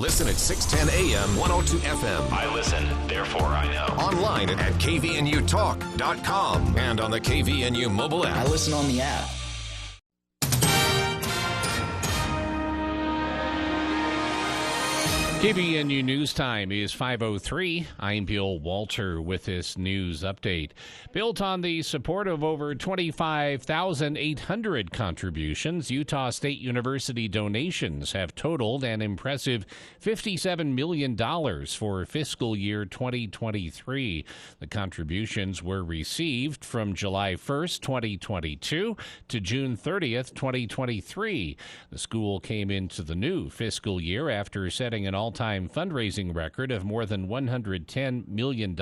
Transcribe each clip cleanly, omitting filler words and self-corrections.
Listen at 610 AM, 102 FM. I listen, therefore I know. Online at kvnutalk.com and on the KVNU mobile app. I listen on the app. KVNU News Time is 5:03. I'm Bill Walter with this news update. Built on the support of over 25,800 contributions, Utah State University donations have totaled an impressive $57 million for fiscal year 2023. The contributions were received from July 1st, 2022 to June 30th, 2023. The school came into the new fiscal year after setting an all-time fundraising record of more than $110 million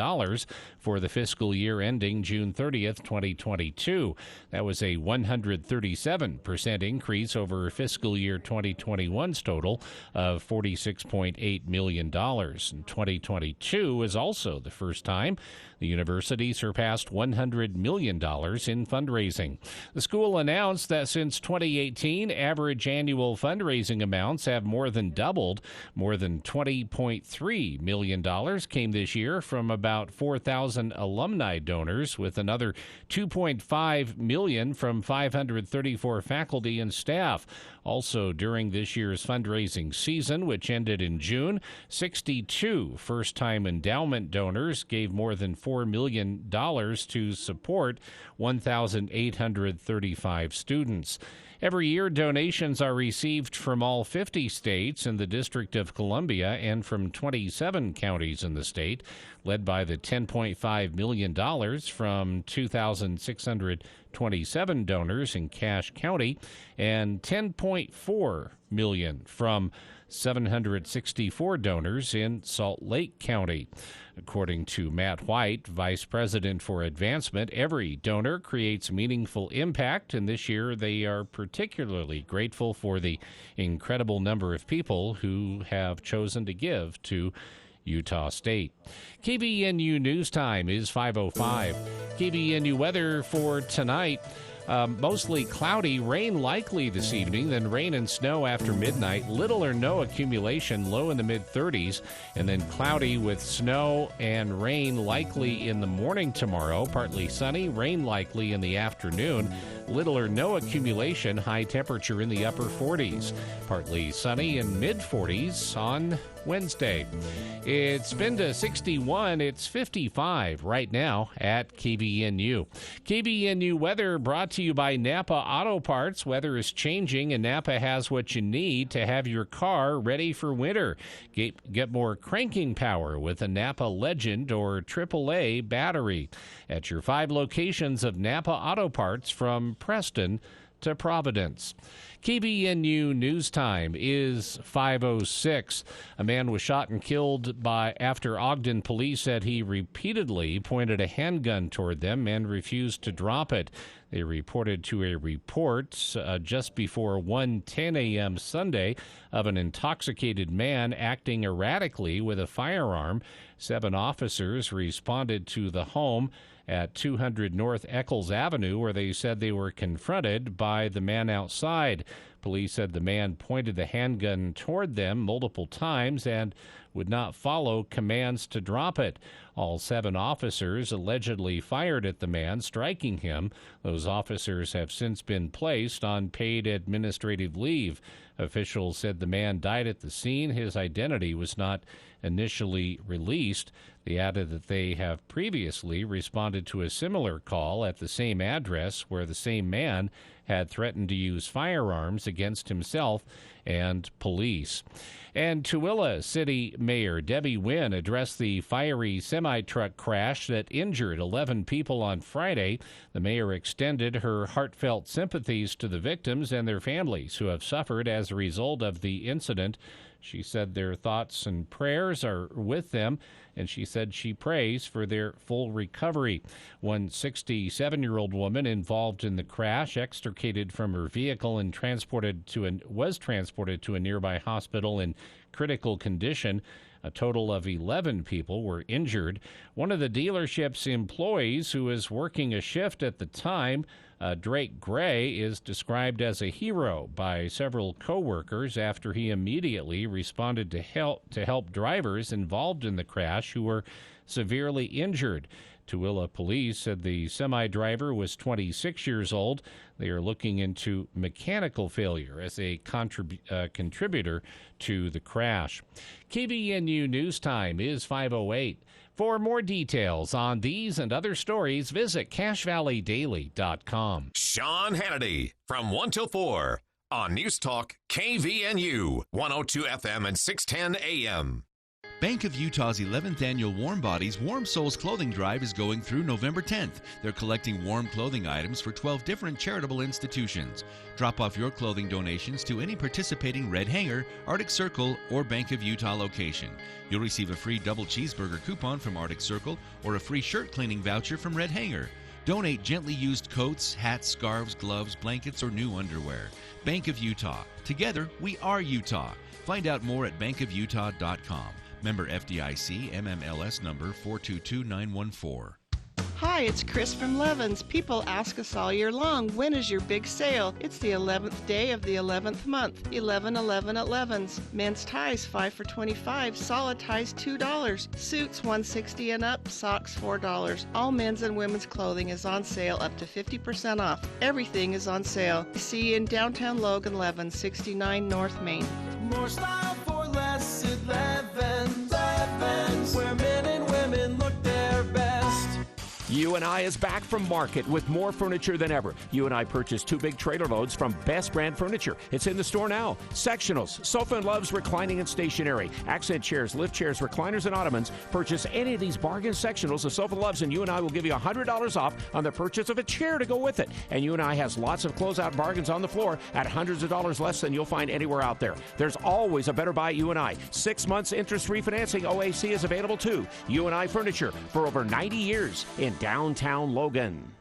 for the fiscal year ending June 30th, 2022. That was a 137% increase over fiscal year 2021's total of $46.8 million. And 2022 was also the first time the university surpassed $100 million in fundraising. The school announced that since 2018, average annual fundraising amounts have more than doubled. More than $20.3 million came this year from about 4,000 alumni donors, with another $2.5 million from 534 faculty and staff. Also, during this year's fundraising season, which ended in June, 62 first-time endowment donors gave more than $4 million to support 1,835 students. Every year, donations are received from all 50 states in the District of Columbia and from 27 counties in the state, led by the $10.5 million from 2,627 donors in Cache County and $10.4 million from 764 donors in Salt Lake County. According to Matt White, Vice President for Advancement, every donor creates meaningful impact, and this year they are particularly grateful for the incredible number of people who have chosen to give to Utah State. KVNU News Time is 5:05. KVNU weather for tonight. Mostly cloudy, rain likely this evening, then rain and snow after midnight. Little or no accumulation, low in the mid-30s, and then cloudy with snow and rain likely in the morning tomorrow. Partly sunny, rain likely in the afternoon. Little or no accumulation, high temperature in the upper 40s. Partly sunny and mid-40s on Wednesday. It's been to 61. It's 55 right now at KVNU. KVNU weather brought to you by Napa Auto Parts. Weather is changing, and Napa has what you need to have your car ready for winter. Get more cranking power with a Napa Legend or AAA battery at your 5 locations of Napa Auto Parts from Preston to Providence. KVNU News Time is 5:06. A man was shot and killed after Ogden police said he repeatedly pointed a handgun toward them and refused to drop it. They reported to a report just before 1:10 a.m. Sunday of an intoxicated man acting erratically with a firearm. 7 officers responded to the home at 200 North Eccles Avenue, where they said they were confronted by the man outside. Police said the man pointed the handgun toward them multiple times and would not follow commands to drop it. All 7 officers allegedly fired at the man, striking him. Those officers have since been placed on paid administrative leave. Officials said the man died at the scene. His identity was not initially released. They added that they have previously responded to a similar call at the same address where the same man had threatened to use firearms against himself and police. And Tooele City Mayor Debbie Wynn addressed the fiery semi-truck crash that injured 11 people on Friday. The mayor extended her heartfelt sympathies to the victims and their families who have suffered as a result of the incident. She said their thoughts and prayers are with them, and she said she prays for their full recovery. One 67-year-old woman involved in the crash extricated from her vehicle and was transported to a nearby hospital in critical condition. A total of 11 people were injured. One of the dealership's employees, who was working a shift at the time, Drake Gray, is described as a hero by several co-workers after he immediately responded to help drivers involved in the crash who were severely injured. Tooele police said the semi-driver was 26 years old. They are looking into mechanical failure as a contributor to the crash. KVNU News Time is 5:08. For more details on these and other stories, visit CashValleyDaily.com. Sean Hannity from 1 till 4 on News Talk KVNU 102 FM and 610 AM. Bank of Utah's 11th annual Warm Bodies Warm Souls Clothing Drive is going through November 10th. They're collecting warm clothing items for 12 different charitable institutions. Drop off your clothing donations to any participating Red Hanger, Arctic Circle, or Bank of Utah location. You'll receive a free double cheeseburger coupon from Arctic Circle or a free shirt cleaning voucher from Red Hanger. Donate gently used coats, hats, scarves, gloves, blankets, or new underwear. Bank of Utah. Together, we are Utah. Find out more at bankofutah.com. Member FDIC, MMLS number 422914. Hi, it's Chris from Levin's. People ask us all year long, when is your big sale? It's the 11th day of the 11th month. 11/11 at Levin's. Men's ties 5 for $25. Solid ties $2. Suits $160 and up. Socks $4. All men's and women's clothing is on sale up to 50% off. Everything is on sale. See you in downtown Logan, Levin, 69 North Main. More style for less at Levin's, where men and women look their best. UNI is back from market with more furniture than ever. UNI purchased 2 big trailer loads from Best Brand Furniture. It's in the store now. Sectionals, sofa and loves, reclining and stationary, accent chairs, lift chairs, recliners, and ottomans. Purchase any of these bargain sectionals of sofa loves, and UNI will give you $100 off on the purchase of a chair to go with it. And UNI has lots of closeout bargains on the floor at hundreds of dollars less than you'll find anywhere out there. There's always a better buy at UNI. 6 months interest-free financing. OAC is available too. UNI Furniture for over 90 years in downtown Logan.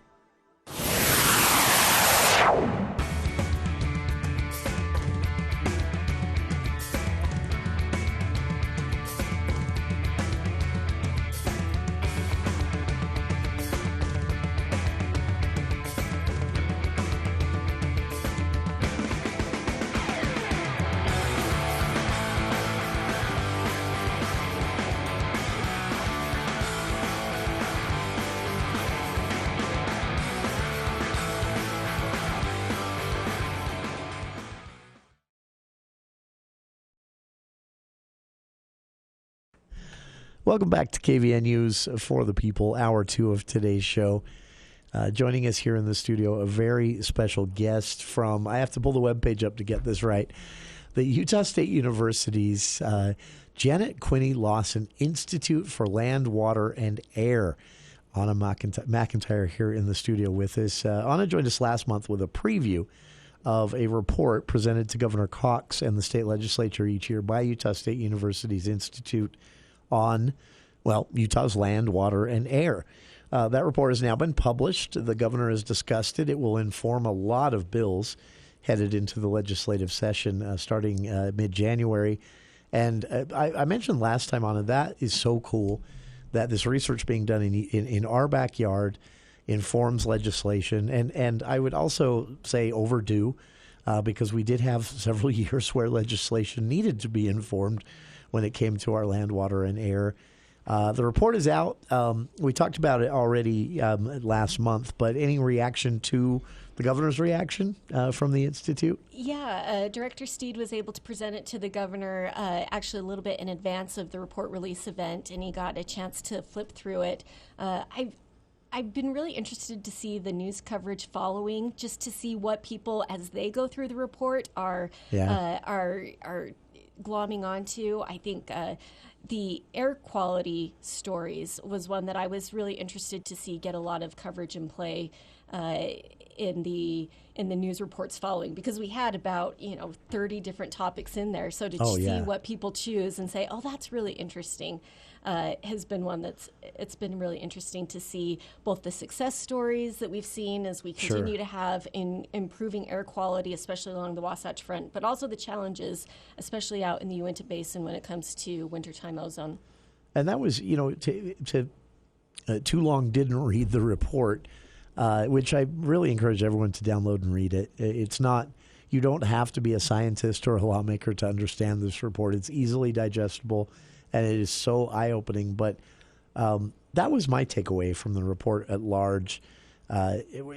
Welcome back to KVNU's For the People, Hour 2 of today's show. Joining us here in the studio, a very special guest from, I have to pull the webpage up to get this right, the Utah State University's Janet Quinney Lawson Institute for Land, Water, and Air. Anna McEntire here in the studio with us. Anna joined us last month with a preview of a report presented to Governor Cox and the state legislature each year by Utah State University's Institute on, well, Utah's land, water, and air. That report has now been published. The governor has discussed it. It will inform a lot of bills headed into the legislative session starting mid-January. And I mentioned last time on it, that is so cool that this research being done in our backyard informs legislation. And I would also say overdue because we did have several years where legislation needed to be informed when it came to our land, water, and air. The report is out. We talked about it already last month, but any reaction to the governor's reaction from the Institute? Yeah, Director Steed was able to present it to the governor actually a little bit in advance of the report release event, and he got a chance to flip through it. I've been really interested to see the news coverage following, just to see what people, as they go through the report, are glomming onto. I think the air quality stories was one that I was really interested to see get a lot of coverage and play in the news reports following, because we had about 30 different topics in there. So to see what people choose and say, oh, that's really interesting, has been one it's been really interesting to see both the success stories that we've seen as we continue to have in improving air quality, especially along the Wasatch Front, but also the challenges, especially out in the Uinta Basin when it comes to wintertime ozone. And that was, too long didn't read the report, which I really encourage everyone to download and read it. It's not, you don't have to be a scientist or a lawmaker to understand this report. It's easily digestible, and it is so eye-opening. But that was my takeaway from the report at large.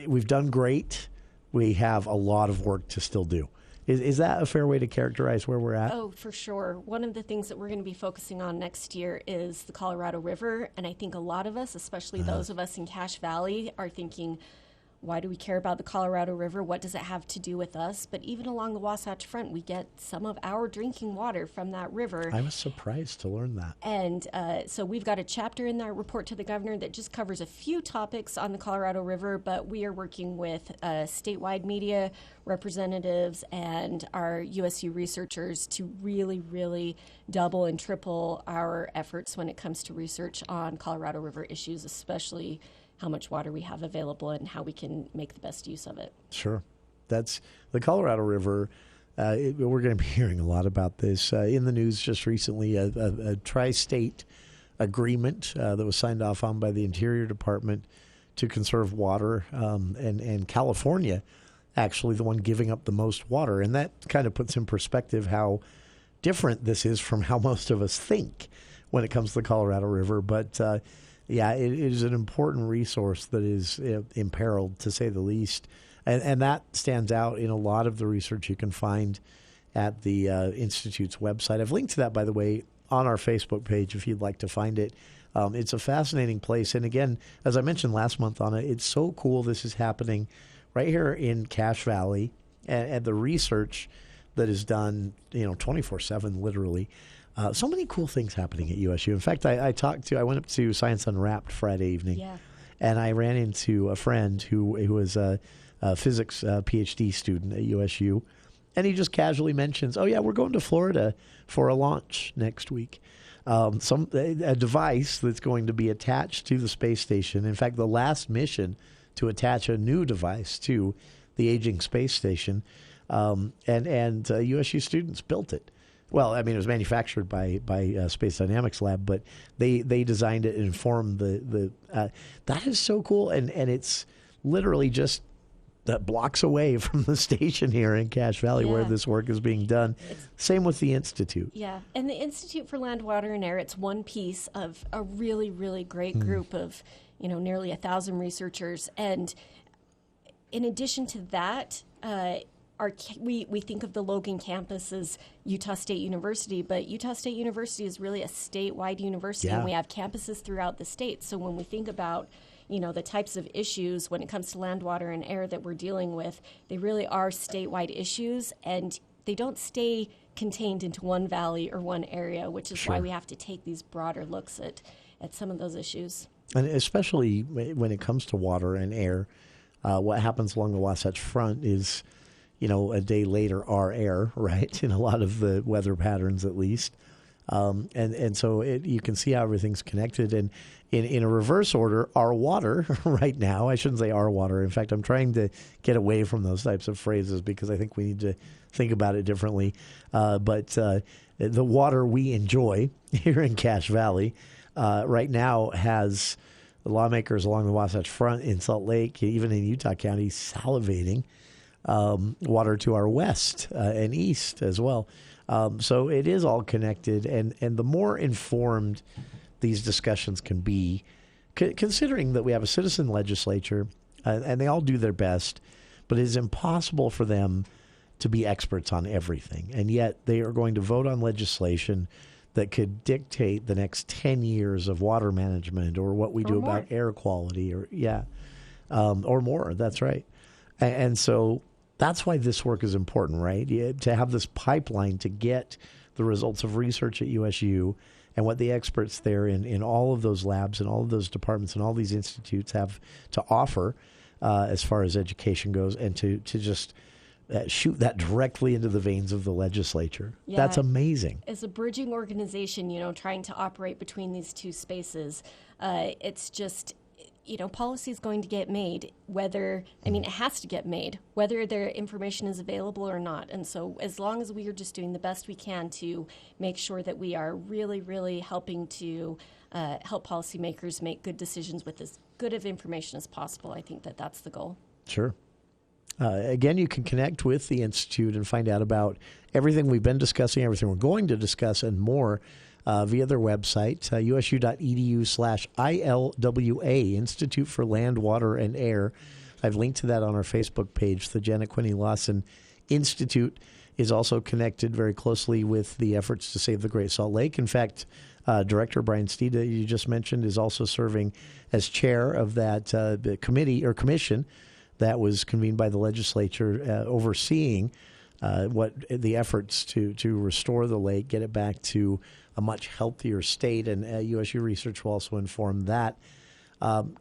We've done great. We have a lot of work to still do. Is that a fair way to characterize where we're at? Oh, for sure. One of the things that we're going to be focusing on next year is the Colorado River. And I think a lot of us, especially those of us in Cache Valley, are thinking, why do we care about the Colorado River? What does it have to do with us? But even along the Wasatch Front, we get some of our drinking water from that river. I was surprised to learn that. And so we've got a chapter in that report to the governor that just covers a few topics on the Colorado River, but we are working with statewide media representatives and our USU researchers to really, really double and triple our efforts when it comes to research on Colorado River issues, especially how much water we have available and how we can make the best use of it. Sure. That's the Colorado River. We're going to be hearing a lot about this in the news just recently. A tri-state agreement that was signed off on by the Interior Department to conserve water, and California actually the one giving up the most water. And that kind of puts in perspective how different this is from how most of us think when it comes to the Colorado River. But yeah, it is an important resource that is imperiled, to say the least. And that stands out in a lot of the research you can find at the Institute's website. I've linked to that, by the way, on our Facebook page if you'd like to find it. It's a fascinating place. And again, as I mentioned last month on it, it's so cool this is happening right here in Cache Valley. And the research that is done, 24/7, literally. So many cool things happening at USU. In fact, I went up to Science Unwrapped Friday evening, and I ran into a friend who was a physics PhD student at USU, and he just casually mentions, "Oh yeah, we're going to Florida for a launch next week." A device that's going to be attached to the space station. In fact, the last mission to attach a new device to the aging space station, and USU students built it. Well, I mean, it was manufactured by Space Dynamics Lab, but they designed it and formed that is so cool, and it's literally just blocks away from the station here in Cache Valley where this work is being done. Same with the Institute. Yeah, and the Institute for Land, Water, and Air, it's one piece of a really, really great group of, nearly 1,000 researchers. And in addition to that, we think of the Logan campus as Utah State University, but Utah State University is really a statewide university, and we have campuses throughout the state. So when we think about, the types of issues when it comes to land, water, and air that we're dealing with, they really are statewide issues, and they don't stay contained into one valley or one area, which is why we have to take these broader looks at some of those issues. And especially when it comes to water and air, what happens along the Wasatch Front is, a day later, our air, right, in a lot of the weather patterns at least. And so you can see how everything's connected. And in a reverse order, our water right now, I shouldn't say our water. In fact, I'm trying to get away from those types of phrases because I think we need to think about it differently. But the water we enjoy here in Cache Valley right now has the lawmakers along the Wasatch Front in Salt Lake, even in Utah County, salivating water to our west and east as well. So it is all connected, and the more informed these discussions can be, considering that we have a citizen legislature, and they all do their best, but it is impossible for them to be experts on everything. And yet they are going to vote on legislation that could dictate the next 10 years of water management or what we do about air quality or more. That's right. And so that's why this work is important, right? To have this pipeline to get the results of research at USU and what the experts there in all of those labs and all of those departments and all these institutes have to offer as far as education goes, and to just shoot that directly into the veins of the legislature. Yeah, that's amazing. As a bridging organization, trying to operate between these two spaces, it's just, policy is going to get made, it has to get made, whether their information is available or not. And so as long as we are just doing the best we can to make sure that we are really, really helping to help policymakers make good decisions with as good of information as possible, I think that that's the goal. Sure. Again, you can connect with the Institute and find out about everything we've been discussing, everything we're going to discuss, and more via their website, usu.edu/ILWA, Institute for Land, Water, and Air. I've linked to that on our Facebook page. The Janet Quinney Lawson Institute is also connected very closely with the efforts to save the Great Salt Lake. In fact, Director Brian Steed, that you just mentioned, is also serving as chair of that committee or commission that was convened by the legislature overseeing what the efforts to restore the lake, get it back to a much healthier state, and USU research will also inform that.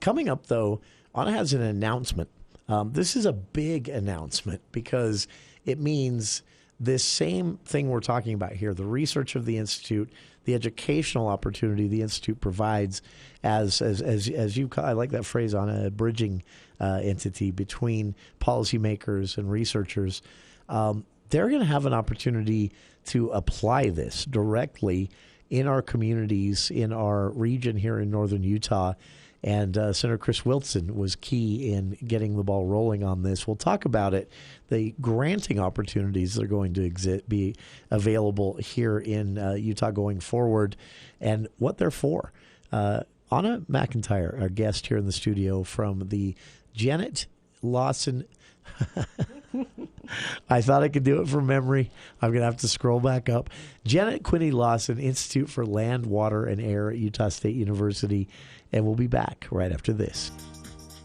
Coming up, though, Anna has an announcement. This is a big announcement because it means this same thing we're talking about here, the research of the Institute, the educational opportunity the Institute provides as you, I like that phrase, on a bridging entity between policymakers and researchers. They're going to have an opportunity to apply this directly in our communities, in our region here in northern Utah. And Senator Chris Wilson was key in getting the ball rolling on this. We'll talk about it. The granting opportunities that are going to be available here in Utah going forward, and what they're for. Anna McEntire, our guest here in the studio from the Janet Lawson. I thought I could do it from memory. I'm going to have to scroll back up. Janet Quinney Lawson, Institute for Land, Water, and Air at Utah State University. And we'll be back right after this.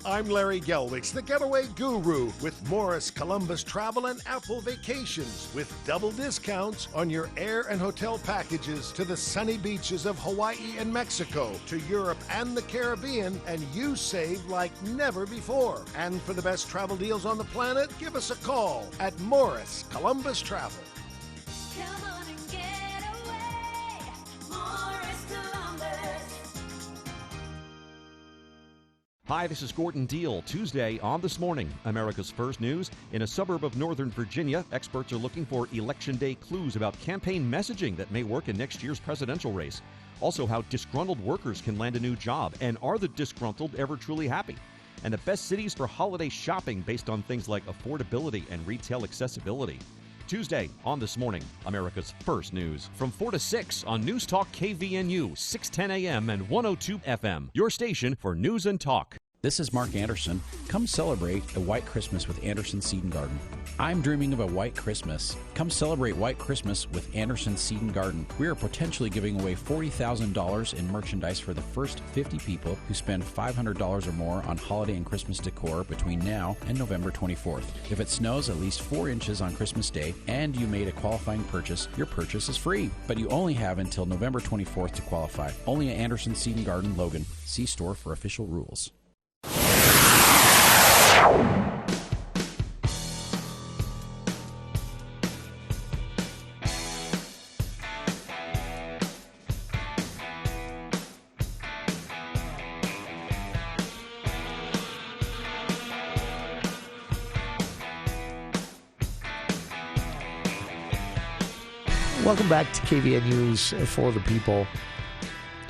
I'm Larry Gelwicks, the getaway guru with Morris Columbus Travel and Apple Vacations, with double discounts on your air and hotel packages to the sunny beaches of Hawaii and Mexico, to Europe and the Caribbean, and you save like never before. And for the best travel deals on the planet, give us a call at Morris Columbus Travel. Come on and get away, Morris Columbus. Hi, this is Gordon Deal. Tuesday on This Morning, America's First News. In a suburb of Northern Virginia, experts are looking for Election Day clues about campaign messaging that may work in next year's presidential race. Also, how disgruntled workers can land a new job. And are the disgruntled ever truly happy? And the best cities for holiday shopping based on things like affordability and retail accessibility. Tuesday on This Morning, America's First News. From 4 to 6 on News Talk KVNU, 610 AM and 102 FM. Your station for news and talk. This is Mark Anderson. Come celebrate a white Christmas with Anderson Seed and Garden. I'm dreaming of a white Christmas. Come celebrate white Christmas with Anderson Seed and Garden. We are potentially giving away $40,000 in merchandise for the first 50 people who spend $500 or more on holiday and Christmas decor between now and November 24th. If it snows at least 4 inches on Christmas Day and you made a qualifying purchase, your purchase is free. But you only have until November 24th to qualify. Only at Anderson Seed and Garden, Logan. See store for official rules. Welcome back to KVN News for the People.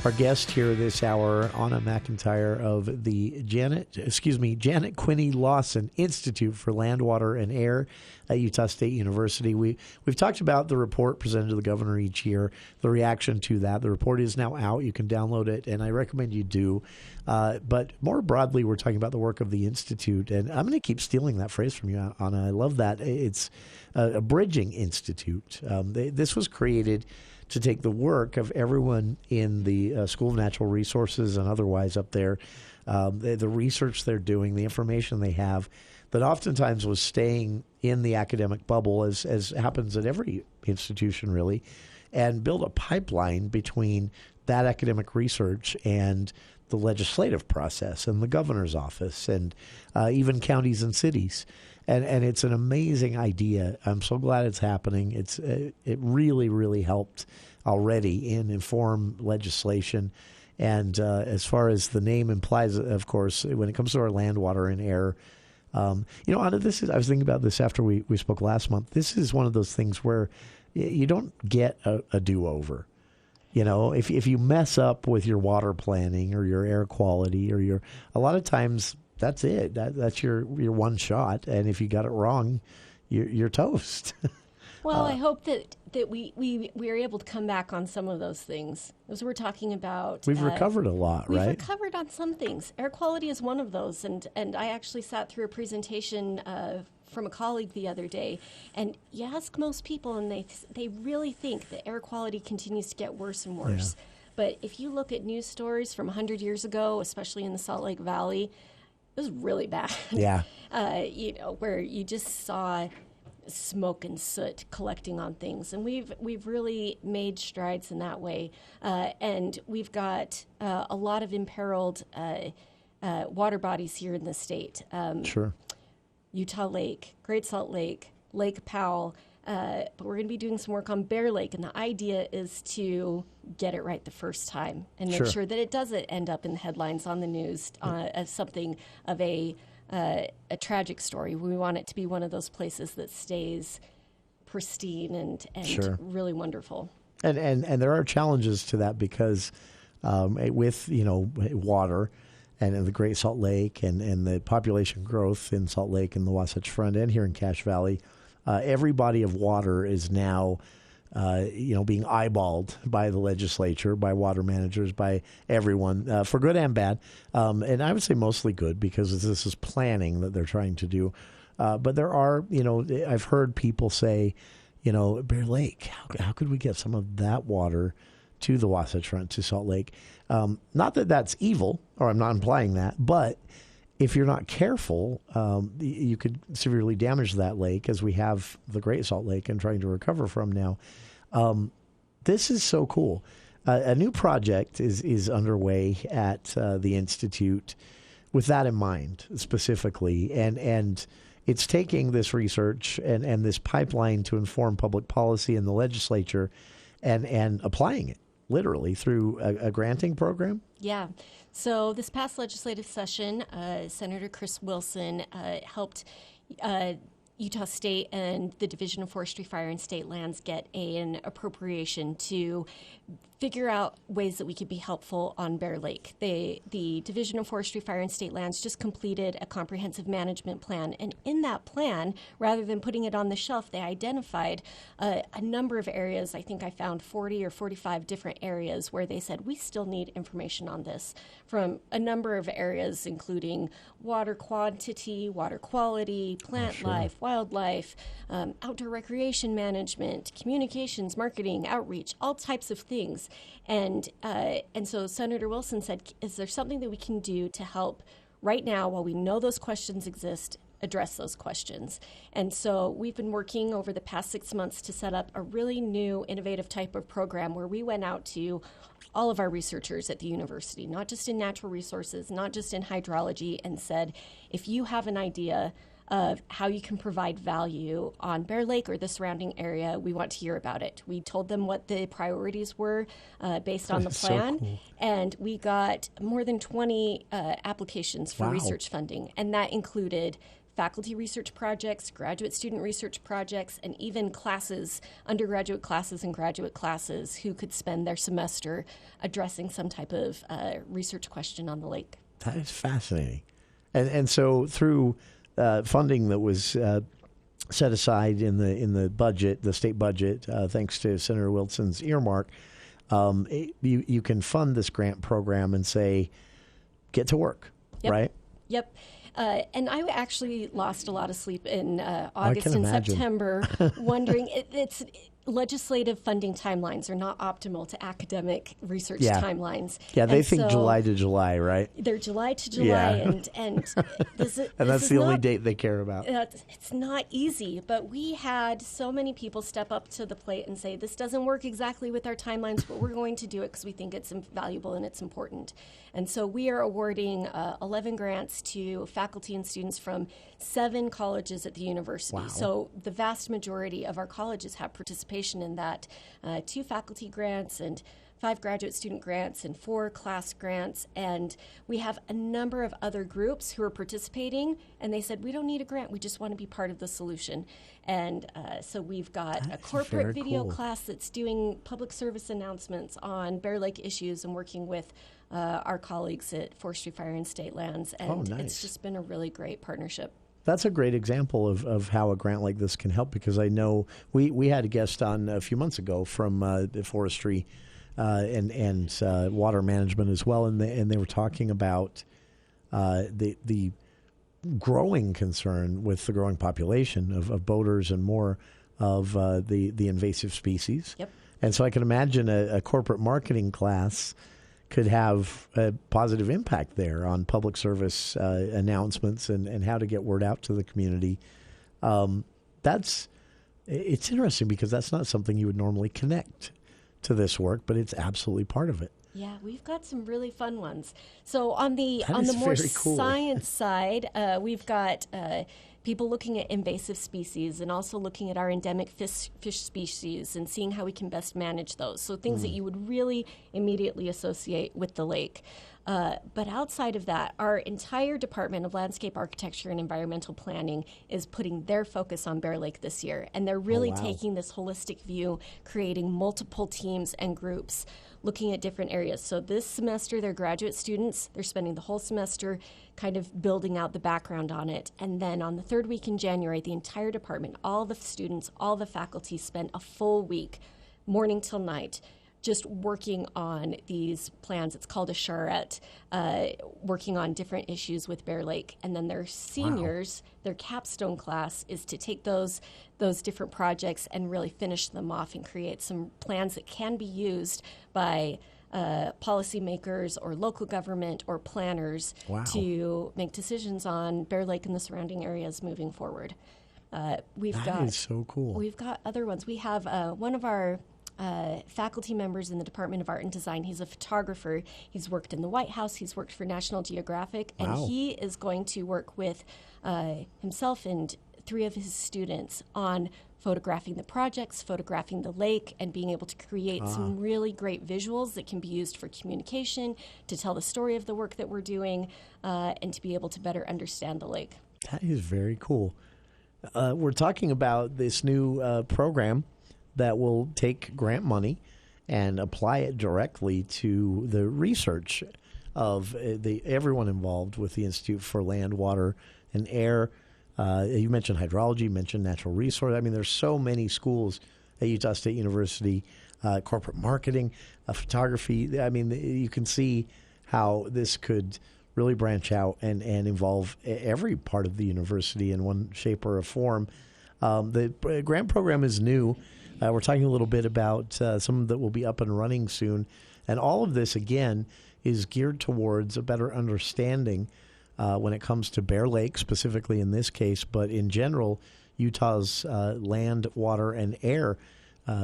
Our guest here this hour, Anna McEntire of the Janet Quinney Lawson Institute for Land, Water, and Air at Utah State University. We've talked about the report presented to the governor each year, the reaction to that. The report is now out. You can download it, and I recommend you do. But more broadly, we're talking about the work of the Institute, and I'm going to keep stealing that phrase from you, Anna. I love that. It's a bridging institute. This was created to take the work of everyone in the School of Natural Resources and otherwise up there, the research they're doing, the information they have, that oftentimes was staying in the academic bubble, as happens at every institution really, and build a pipeline between that academic research and the legislative process and the governor's office and even counties and cities. And it's an amazing idea. I'm so glad it's happening. It really, really helped already in inform legislation. And as far as the name implies, of course, when it comes to our land, water, and air, Anna, I was thinking about this after we spoke last month. This is one of those things where you don't get a do-over. If you mess up with your water planning or your air quality or a lot of times that's it. That's your one shot. And if you got it wrong, you're toast. Well, I hope that we are able to come back on some of those things. As we're talking about, we've recovered a lot, right? We've recovered on some things. Air quality is one of those. And I actually sat through a presentation from a colleague the other day, and you ask most people, and they really think that air quality continues to get worse and worse. Yeah. But if you look at news stories from 100 years ago, especially in the Salt Lake Valley, it was really bad. Yeah. Where you just saw smoke and soot collecting on things, and we've really made strides in that way. And we've got a lot of imperiled water bodies here in the state. Sure. Utah Lake, Great Salt Lake, Lake Powell, but we're going to be doing some work on Bear Lake, and the idea is to get it right the first time and make sure that it doesn't end up in the headlines on the news as something of a tragic story. We want it to be one of those places that stays pristine and really wonderful. And there are challenges to that because with water and the Great Salt Lake and the population growth in Salt Lake and the Wasatch Front and here in Cache Valley, every body of water is now being eyeballed by the legislature, by water managers, by everyone, for good and bad. And I would say mostly good because this is planning that they're trying to do. But there are, I've heard people say, Bear Lake, how could we get some of that water to the Wasatch Front, to Salt Lake? Not that that's evil, or I'm not implying that, but if you're not careful, you could severely damage that lake, as we have the Great Salt Lake and trying to recover from now. This is so cool. A new project is underway at the Institute with that in mind specifically, and it's taking this research and this pipeline to inform public policy in the legislature and applying it literally through a granting program. Yeah. So this past legislative session, Senator Chris Wilson helped Utah State and the Division of Forestry, Fire, and State Lands get an appropriation to figure out ways that we could be helpful on Bear Lake. The Division of Forestry, Fire, and State Lands just completed a comprehensive management plan, and in that plan, rather than putting it on the shelf, they identified a number of areas. I think I found 40 or 45 different areas where they said, we still need information on this, from a number of areas, including water quantity, water quality, plant life, wildlife, outdoor recreation management, communications, marketing, outreach, all types of things. And so Senator Wilson said, is there something that we can do to help right now, while we know those questions exist, address those questions? And so we've been working over the past 6 months to set up a really new, innovative type of program where we went out to all of our researchers at the university, not just in natural resources, not just in hydrology, and said, if you have an idea of how you can provide value on Bear Lake or the surrounding area, we want to hear about it. We told them what the priorities were based on the plan, so cool. And we got more than 20 applications for research funding, and that included faculty research projects, graduate student research projects, and even classes, undergraduate classes and graduate classes, who could spend their semester addressing some type of research question on the lake. That is fascinating. And so through funding that was set aside in the budget, the state budget, thanks to Senator Wilson's earmark, you can fund this grant program and say, get to work, right? Yep. And I actually lost a lot of sleep in August and September, wondering, legislative funding timelines are not optimal to academic research timelines. Yeah, they And think so July to July, right? They're July to July, and And that's the only date they care about. It's not easy, but we had so many people step up to the plate and say, this doesn't work exactly with our timelines, but we're going to do it because we think it's valuable and it's important. And so we are awarding 11 grants to faculty and students from 7 colleges at the university. Wow. So the vast majority of our colleges have participation in that. 2 faculty grants and 5 graduate student grants and 4 class grants, and we have a number of other groups who are participating, and they said, we don't need a grant, we just want to be part of the solution. And so we've got a corporate video class that's doing public service announcements on Bear Lake issues and working with our colleagues at Forestry, Fire, and State Lands, and it's just been a really great partnership. That's a great example of how a grant like this can help, because I know we had a guest on a few months ago from the forestry and water management as well, and they were talking about the growing concern with the growing population of boaters and more of the invasive species. Yep. And so I can imagine a corporate marketing class could have a positive impact there on public service announcements and how to get word out to the community. It's interesting because that's not something you would normally connect to this work, but it's absolutely part of it. Yeah, we've got some really fun ones. So on the more cool. science side, we've got people looking at invasive species and also looking at our endemic fish species and seeing how we can best manage those. So things that you would really immediately associate with the lake. But outside of that, our entire Department of Landscape Architecture and Environmental Planning is putting their focus on Bear Lake this year. And they're really taking this holistic view, creating multiple teams and groups, looking at different areas. So this semester, they're graduate students. They're spending the whole semester kind of building out the background on it. And then on the 3rd week in January, the entire department, all the students, all the faculty spent a full week, morning till night, just working on these plans. It's called a charrette, working on different issues with Bear Lake. And then their seniors, their capstone class is to take those different projects and really finish them off and create some plans that can be used by policymakers or local government or planners to make decisions on Bear Lake and the surrounding areas moving forward. That is so cool. We've got other ones. We have one of our faculty members in the Department of Art and Design. He's a photographer. He's worked in the White House. He's worked for National Geographic. And he is going to work with himself and 3 of his students on photographing the projects, photographing the lake, and being able to create some really great visuals that can be used for communication, to tell the story of the work that we're doing, and to be able to better understand the lake. That is very cool. We're talking about this new program that will take grant money and apply it directly to the research of everyone involved with the Institute for Land, Water, and Air. You mentioned hydrology, you mentioned natural resource. I mean, there's so many schools at Utah State University, corporate marketing, photography. I mean, you can see how this could really branch out and involve every part of the university in one shape or a form. The grant program is new. We're talking a little bit about some that will be up and running soon. And all of this, again, is geared towards a better understanding when it comes to Bear Lake, specifically in this case, but in general, Utah's land, water, and air,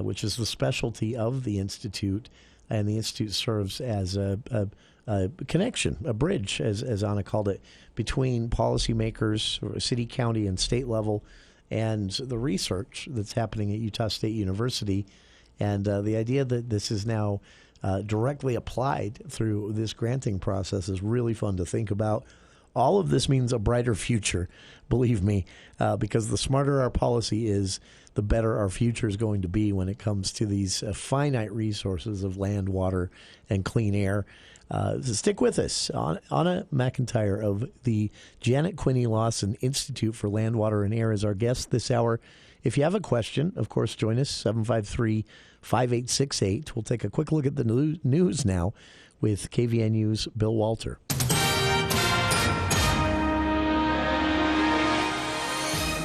which is the specialty of the Institute. And the Institute serves as a connection, a bridge, as Anna called it, between policymakers, city, county, and state level, and the research that's happening at Utah State University. And the idea that this is now directly applied through this granting process is really fun to think about. All of this means a brighter future, believe me, because the smarter our policy is, the better our future is going to be when it comes to these finite resources of land, water, and clean air. So stick with us. Anna McEntire of the Janet Quinney Lawson Institute for Land, Water, and Air is our guest this hour. If you have a question, of course, join us, 753-5868. We'll take a quick look at the news now with KVNU's Bill Walter.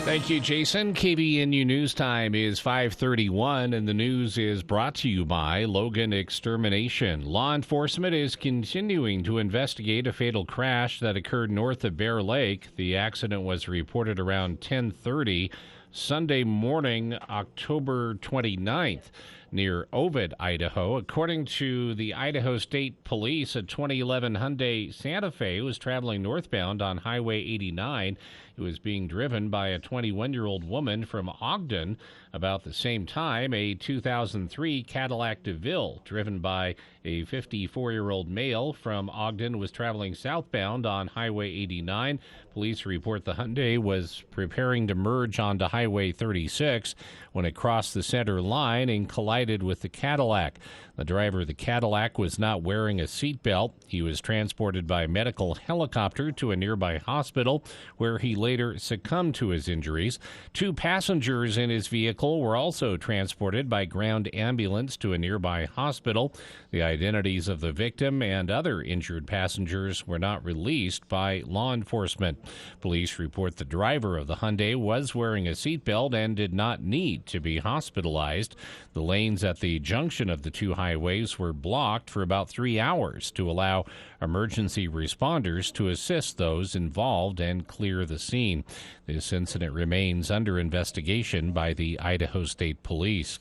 Thank you, Jason. KVNU News Time is 5:31, and the news is brought to you by Logan Extermination. Law enforcement is continuing to investigate a fatal crash that occurred north of Bear Lake. The accident was reported around 10:30 Sunday morning, October 29th. Near Ovid, Idaho. According to the Idaho State Police, a 2011 Hyundai Santa Fe was traveling northbound on Highway 89. It was being driven by a 21-year-old woman from Ogden. About the same time, a 2003 Cadillac DeVille, driven by a 54-year-old male from Ogden, was traveling southbound on Highway 89. Police report the Hyundai was preparing to merge onto Highway 36 when it crossed the center line and collided with the Cadillac. The driver of the Cadillac was not wearing a seatbelt. He was transported by medical helicopter to a nearby hospital where he later succumbed to his injuries. 2 passengers in his vehicle were also transported by ground ambulance to a nearby hospital. The identities of the victim and other injured passengers were not released by law enforcement. Police report the driver of the Hyundai was wearing a seatbelt and did not need to be hospitalized. The lanes at the junction of the 2 highways were blocked for about 3 hours to allow emergency responders to assist those involved and clear the scene. This incident remains under investigation by the Idaho State Police.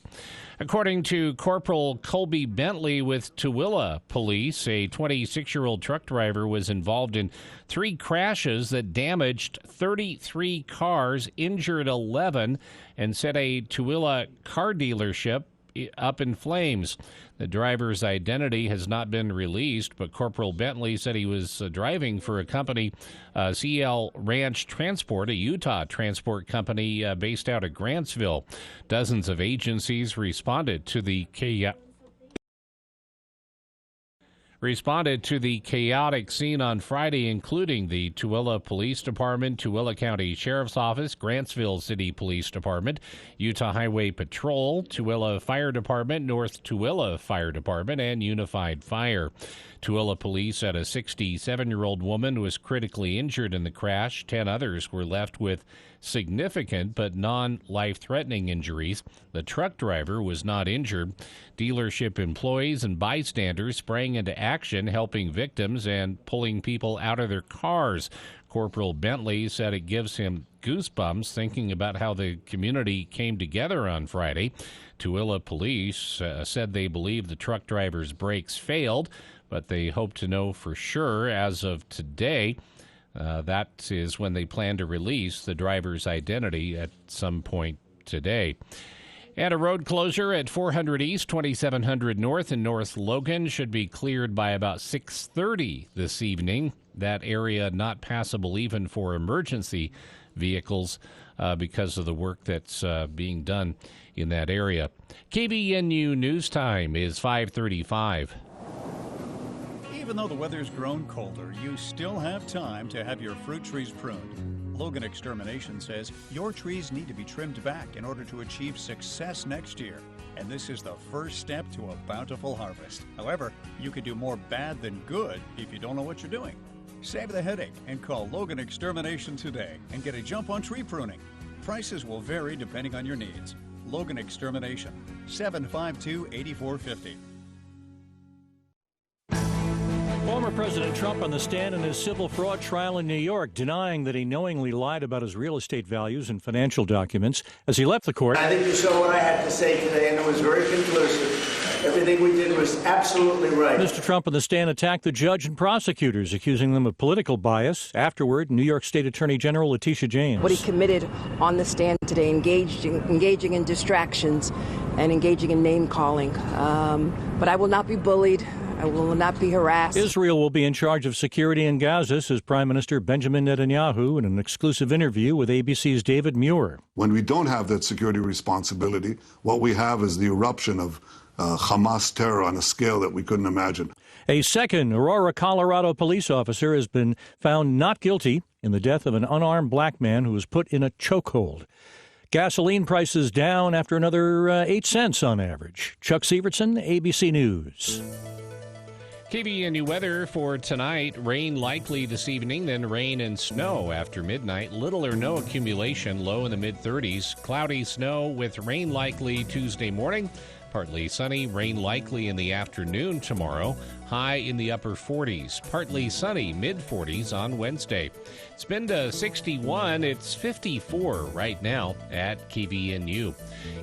According to Corporal Colby Bentley with Tooele Police, a 26-year-old truck driver was involved in 3 crashes that damaged 33 cars, injured 11, and set a Tooele car dealership up in flames. The driver's identity has not been released, but Corporal Bentley said he was driving for a company, CL Ranch Transport, a Utah transport company based out of Grantsville. Dozens of agencies responded to the chaotic scene on Friday, including the Tooele Police Department, Tooele County Sheriff's Office, Grantsville City Police Department, Utah Highway Patrol, Tooele Fire Department, North Tooele Fire Department, and Unified Fire. Tooele Police said a 67-year-old woman was critically injured in the crash. 10 others were left with significant but non-life-threatening injuries. The truck driver was not injured. Dealership employees and bystanders sprang into action, helping victims and pulling people out of their cars. Corporal Bentley said it gives him goosebumps thinking about how the community came together on Friday. Tooele Police said they believe the truck driver's brakes failed, but they hope to know for sure as of today. That is when they plan to release the driver's identity at some point today. And a road closure at 400 East, 2700 North in North Logan should be cleared by about 6:30 this evening. That area not passable even for emergency vehicles because of the work that's being done in that area. KVNU News Time is 5:35. Even though the weather's grown colder, you still have time to have your fruit trees pruned. Logan Extermination says your trees need to be trimmed back in order to achieve success next year. And this is the first step to a bountiful harvest. However, you could do more bad than good if you don't know what you're doing. Save the headache and call Logan Extermination today and get a jump on tree pruning. Prices will vary depending on your needs. Logan Extermination, 752-8450. Former President Trump on the stand in his civil fraud trial in New York, denying that he knowingly lied about his real estate values and financial documents. As he left the court, I think you saw what I had to say today, and it was very conclusive. Everything we did was absolutely right. Mr. Trump on the stand attacked the judge and prosecutors, accusing them of political bias. Afterward, New York State Attorney General Letitia James. What he committed on the stand today, engaging in distractions and engaging in name-calling. But I will not be bullied. I will not be harassed. Israel will be in charge of security in Gaza, says Prime Minister Benjamin Netanyahu in an exclusive interview with ABC's David Muir. When we don't have that security responsibility, what we have is the eruption of Hamas terror on a scale that we couldn't imagine. A second Aurora, Colorado police officer has been found not guilty in the death of an unarmed black man who was put in a chokehold. Gasoline prices down after another 8 cents on average. Chuck Sievertson, ABC News. KVNU weather for tonight. Rain likely this evening, then rain and snow after midnight. Little or no accumulation, low in the mid-30s. Cloudy snow with rain likely Tuesday morning. Partly sunny, rain likely in the afternoon tomorrow. High in the upper 40s. Partly sunny, mid-40s on Wednesday. It's been to 61. It's 54 right now at KVNU.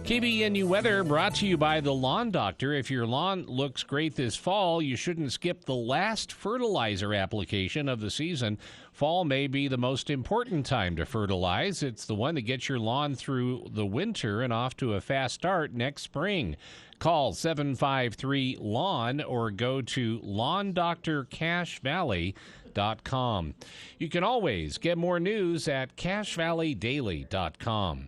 KVNU weather brought to you by the Lawn Doctor. If your lawn looks great this fall, you shouldn't skip the last fertilizer application of the season. Fall may be the most important time to fertilize. It's the one that gets your lawn through the winter and off to a fast start next spring. Call 753-LAWN or go to LawnDoctorCashValley.com. You can always get more news at CashValleyDaily.com.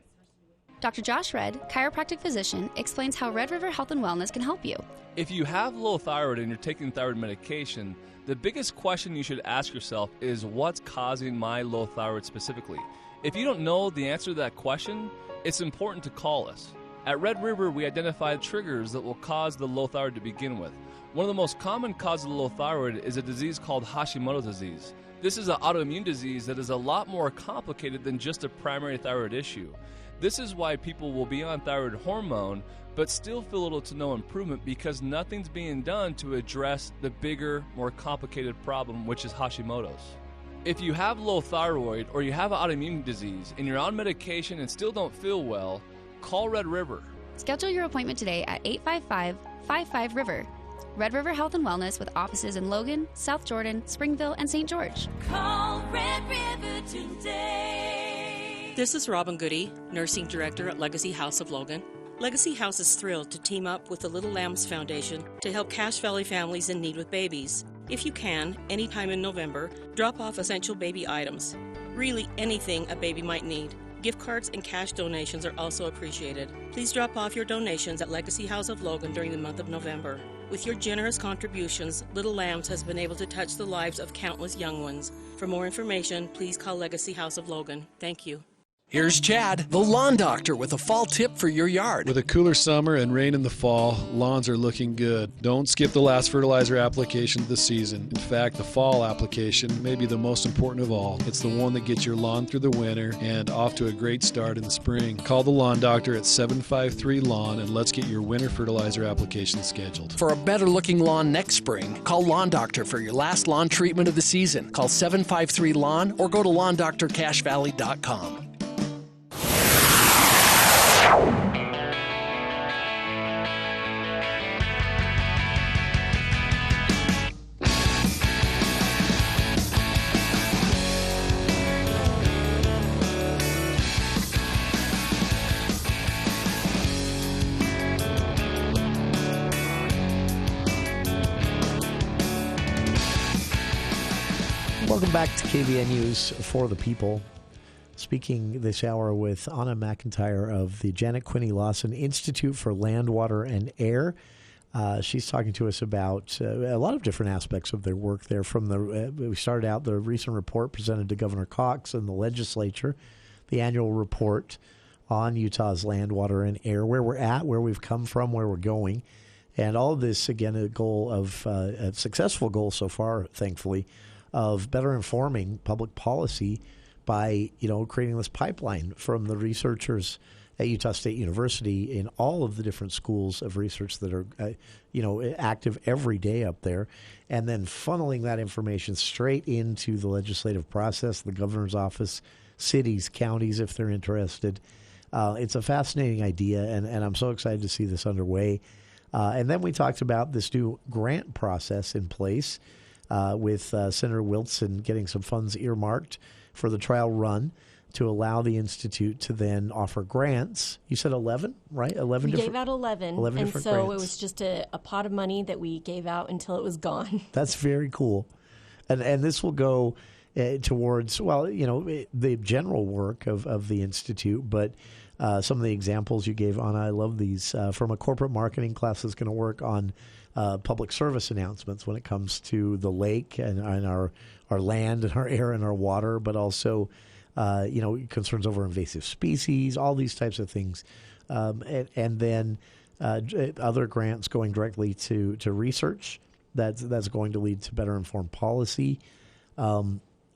Dr. Josh Red, chiropractic physician, explains how Red River Health and Wellness can help you. If you have low thyroid and you're taking thyroid medication, the biggest question you should ask yourself is what's causing my low thyroid specifically? If you don't know the answer to that question, it's important to call us. At Red River, we identify triggers that will cause the low thyroid to begin with. One of the most common causes of low thyroid is a disease called Hashimoto's disease. This is an autoimmune disease that is a lot more complicated than just a primary thyroid issue. This is why people will be on thyroid hormone but still feel little to no improvement because nothing's being done to address the bigger, more complicated problem, which is Hashimoto's. If you have low thyroid or you have an autoimmune disease and you're on medication and still don't feel well, call Red River. Schedule your appointment today at 855-55-RIVER. Red River Health and Wellness with offices in Logan, South Jordan, Springville, and St. George. Call Red River today. This is Robin Goody, Nursing Director at Legacy House of Logan. Legacy House is thrilled to team up with the Little Lambs Foundation to help Cache Valley families in need with babies. If you can, anytime in November, drop off essential baby items. Really anything a baby might need. Gift cards and cash donations are also appreciated. Please drop off your donations at Legacy House of Logan during the month of November. With your generous contributions, Little Lambs has been able to touch the lives of countless young ones. For more information, please call Legacy House of Logan. Thank you. Here's Chad, the lawn doctor, with a fall tip for your yard. With a cooler summer and rain in the fall, lawns are looking good. Don't skip the last fertilizer application of the season. In fact, the fall application may be the most important of all. It's the one that gets your lawn through the winter and off to a great start in the spring. Call the lawn doctor at 753-LAWN and let's get your winter fertilizer application scheduled. For a better looking lawn next spring, call Lawn Doctor for your last lawn treatment of the season. Call 753-LAWN or go to LawnDoctorCashValley.com. Welcome back to KVNU's For the People. Speaking this hour with Anna McEntire of the Janet Quinney Lawson Institute for Land, Water, and Air. She's talking to us about a lot of different aspects of their work there. From we started out the recent report presented to Governor Cox and the legislature, the annual report on Utah's land, water, and air, where we're at, where we've come from, where we're going. And all of this, again, a goal of a successful goal so far, thankfully, of better informing public policy by, creating this pipeline from the researchers at Utah State University in all of the different schools of research that are, active every day up there, and then funneling that information straight into the legislative process, the governor's office, cities, counties, if they're interested. It's a fascinating idea, and I'm so excited to see this underway. And then we talked about this new grant process in place with Senator Wilson getting some funds earmarked for the trial run to allow the Institute to then offer grants. You said 11, right? 11 we gave out 11 and different so grants. It was just a pot of money that we gave out until it was gone. That's very cool. And this will go towards, the general work of the Institute, but some of the examples you gave, Anna, I love these. From a corporate marketing class that's going to work on public service announcements when it comes to the lake and our land and our air and our water, but also, concerns over invasive species, all these types of things. And then other grants going directly to research that's going to lead to better informed policy.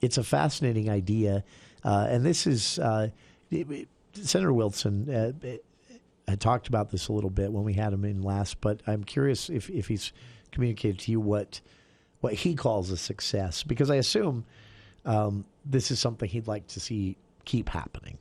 It's a fascinating idea, and this is Senator Wilson had talked about this a little bit when we had him in last, but I'm curious if he's communicated to you what he calls a success, because I assume this is something he'd like to see keep happening.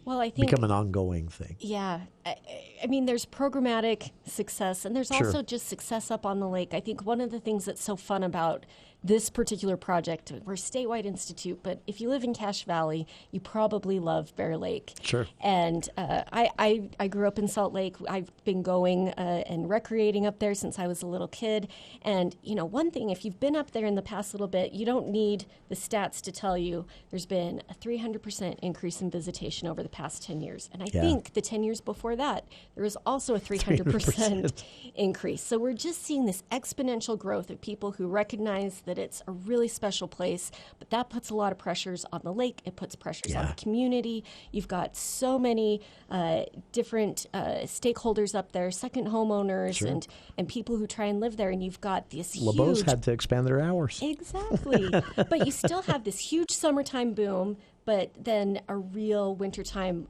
Well, I think become an ongoing thing. Yeah. I mean, there's programmatic success, and there's also just success up on the lake. I think one of the things that's so fun about this particular project, we're a statewide institute, but if you live in Cache Valley, you probably love Bear Lake. Sure. And I grew up in Salt Lake. I've been going and recreating up there since I was a little kid. And, you know, one thing, if you've been up there in the past little bit, you don't need the stats to tell you there's been a 300% increase in visitation over the past 10 years. And I think the 10 years before that, there was also a 300% increase. So we're just seeing this exponential growth of people who recognize that it's a really special place, but that puts a lot of pressures on the lake. It puts pressures on the community. You've got so many different stakeholders up there, second homeowners and people who try and live there, and you've got this LeBeau's had to expand their hours. Exactly. But you still have this huge summertime boom, but then a real wintertime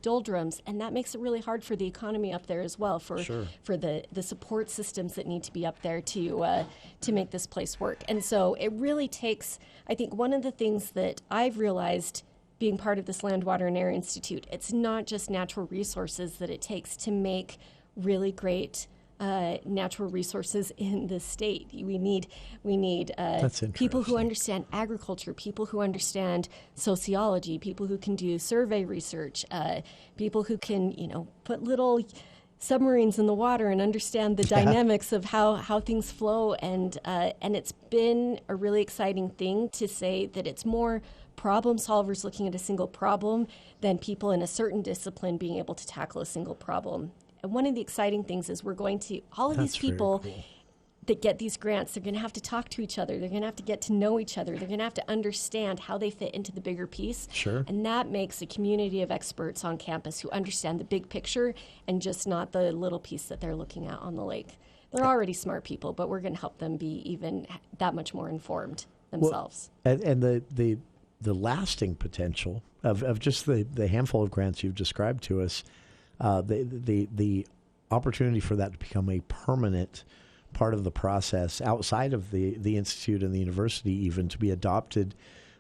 doldrums, and that makes it really hard for the economy up there as well, for the support systems that need to be up there to make this place work. And so it really takes, I think one of the things that I've realized being part of this Land, Water, and Air Institute, it's not just natural resources that it takes to make really great natural resources in the state. We need people who understand agriculture, people who understand sociology, people who can do survey research, people who can, you know, put little submarines in the water and understand the dynamics of how things flow. And it's been a really exciting thing to say that it's more problem solvers looking at a single problem than people in a certain discipline being able to tackle a single problem. And one of the exciting things is we're going to, all of these people that get these grants, they're going to have to talk to each other. They're going to have to get to know each other. They're going to have to understand how they fit into the bigger piece. Sure. And that makes a community of experts on campus who understand the big picture and just not the little piece that they're looking at on the lake. They're already smart people, but we're going to help them be even that much more informed themselves. Well, and the lasting potential of just the handful of grants you've described to us, the opportunity for that to become a permanent part of the process outside of the institute and the university, even to be adopted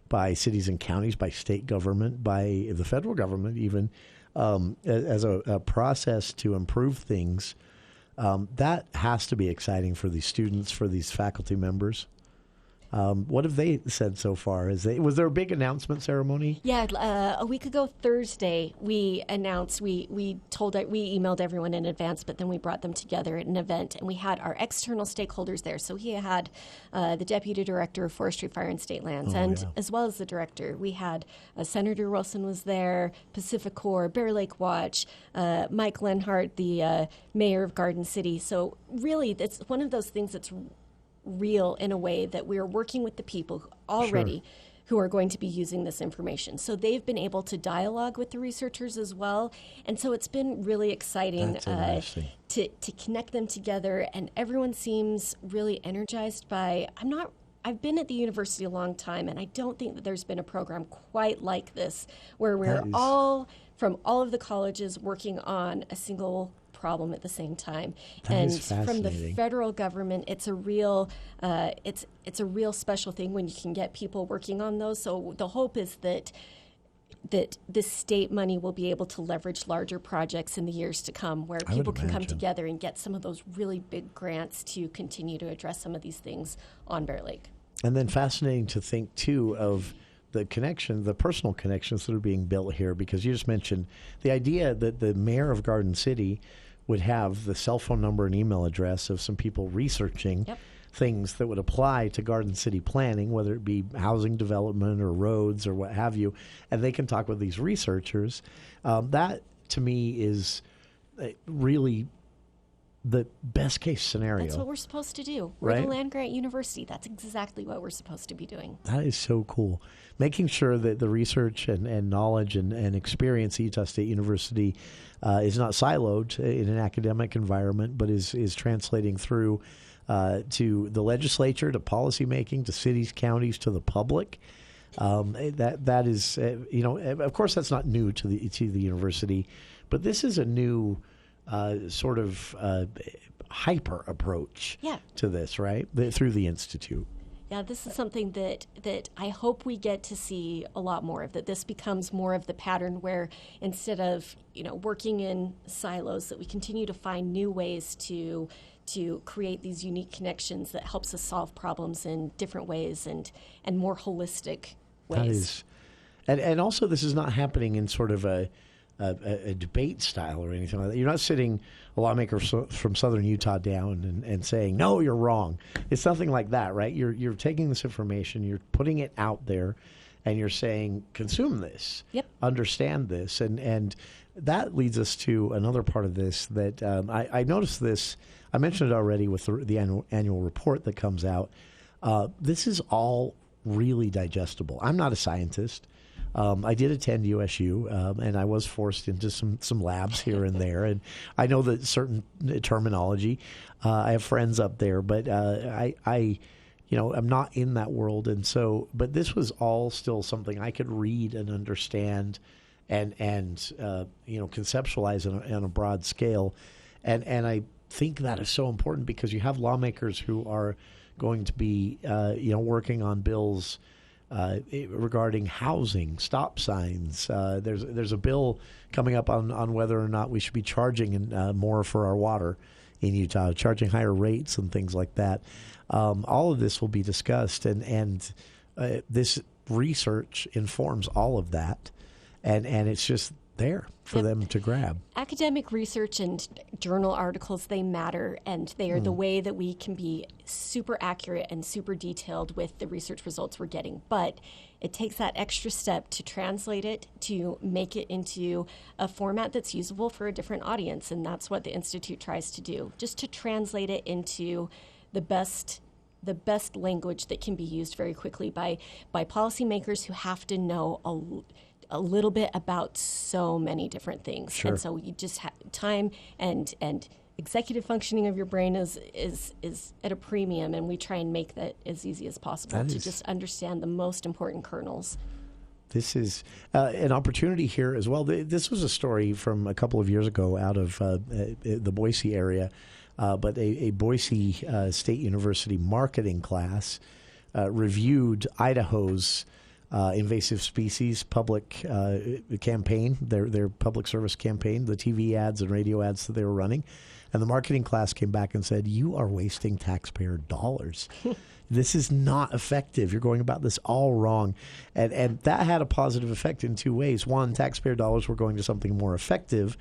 by cities and counties, by state government, by the federal government, even as a process to improve things, that has to be exciting for these students, for these faculty members. What have they said so far? Was there a big announcement ceremony? Yeah, a week ago Thursday, we announced, we emailed everyone in advance, but then we brought them together at an event, and we had our external stakeholders there. So he had the Deputy Director of Forestry, Fire, and State Lands, as well as the Director. We had Senator Wilson was there, Pacificorp, Bear Lake Watch, Mike Lenhart, the Mayor of Garden City. So really, it's one of those things that's real in a way that we are working with the people already who are going to be using this information. So they've been able to dialogue with the researchers as well. And so it's been really exciting to connect them together. And everyone seems really energized by, I've been at the university a long time, and I don't think that there's been a program quite like this, where we're all from all of the colleges working on a single problem at the same time. And from the federal government, it's a real it's a real special thing when you can get people working on those. So the hope is that this state money will be able to leverage larger projects in the years to come, where people can come together and get some of those really big grants to continue to address some of these things on Bear Lake. And then fascinating to think too of the connection, the personal connections that are being built here, because you just mentioned the idea that the mayor of Garden City would have the cell phone number and email address of some people researching things that would apply to Garden City planning, whether it be housing development or roads or what have you, and they can talk with these researchers. That, to me, is really the best case scenario. That's what we're supposed to do. We're the land-grant university. That's exactly what we're supposed to be doing. That is so cool. Making sure that the research and knowledge and experience at Utah State University is not siloed in an academic environment, but is translating through to the legislature, to policymaking, to cities, counties, to the public. That is, of course, that's not new to the university, but this is a new sort of hyper approach to this, right? Through the institute. Yeah, this is something that I hope we get to see a lot more of, that this becomes more of the pattern where instead of, working in silos, that we continue to find new ways to create these unique connections that helps us solve problems in different ways and more holistic ways. That is, and also this is not happening in sort of a debate style or anything like that. You're not sitting a lawmaker from southern Utah down and saying, no, you're wrong. It's nothing like that, right? You're taking this information, you're putting it out there, and you're saying, consume this, understand this. And that leads us to another part of this that I noticed this. I mentioned it already with the annual report that comes out. This is all really digestible. I'm not a scientist. I did attend USU, and I was forced into some labs here and there, and I know that certain terminology. I have friends up there, but I'm not in that world, and so. But this was all still something I could read and understand, and conceptualize on a broad scale, and I think that is so important because you have lawmakers who are going to be working on bills. Regarding housing, stop signs. There's a bill coming up on whether or not we should be charging more for our water in Utah, charging higher rates and things like that. All of this will be discussed, and this research informs all of that, and it's just there for them to grab. Academic research and journal articles, they matter, and they are the way that we can be super accurate and super detailed with the research results we're getting. But it takes that extra step to translate it, to make it into a format that's usable for a different audience, and that's what the Institute tries to do, just to translate it into the best language that can be used very quickly by policymakers who have to know a little bit about so many different things. Sure. And so you just have time and executive functioning of your brain is at a premium, and we try and make that as easy as possible to just understand the most important kernels. This is an opportunity here as well. This was a story from a couple of years ago out of the Boise area, but a Boise State University marketing class reviewed Idaho's invasive species public campaign, their public service campaign, the TV ads and radio ads that they were running. And the marketing class came back and said, you are wasting taxpayer dollars. This is not effective. You're going about this all wrong. And that had a positive effect in two ways. One, taxpayer dollars were going to something more effective,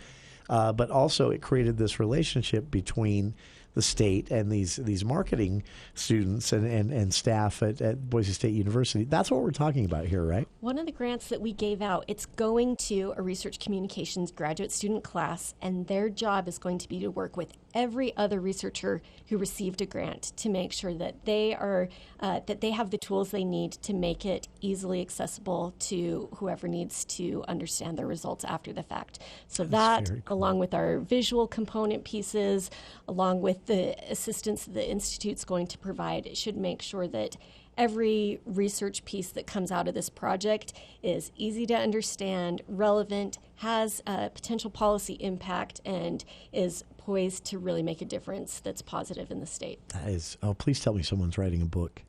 but also it created this relationship between the state and these marketing students and staff at Boise State University. That's what we're talking about here, right? One of the grants that we gave out, it's going to a research communications graduate student class, and their job is going to be to work with every other researcher who received a grant to make sure that they have the tools they need to make it easily accessible to whoever needs to understand their results after the fact. So that, along with our visual component pieces, along with the assistance the Institute's going to provide, it should make sure that every research piece that comes out of this project is easy to understand, relevant, has a potential policy impact, and is poised to really make a difference that's positive in the state. That is, please tell me someone's writing a book.